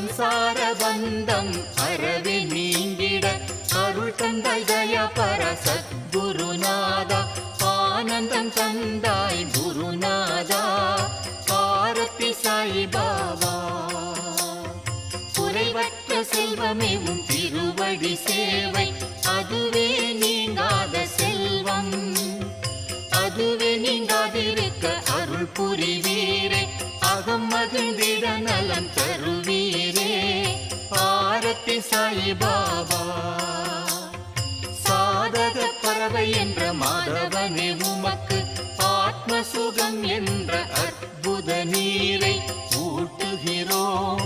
சம்சார பந்தம் அறவே நீங்கிட அருள் தந்தாய் தயா பர சத்குருநாதா ஆனந்தம் தந்தாய் குருநாதா ஆரத்தி சாய் பாபா குறைவற்ற செல்வமே உன் திருவடி சேவை அதுவே நீங்காத செல்வம் அதுவே நீங்காதிருக்க அருள் புரிவீரே அகம் மகிழ்ந்திட நலம் தருவீரே ஆரத்தி சாய் பாபா சாதக பறவை என்ற மாதவனே உமக்கு ஆத்ம சுகம் என்ற அற்புத நீரை ஊட்டுகிறோம்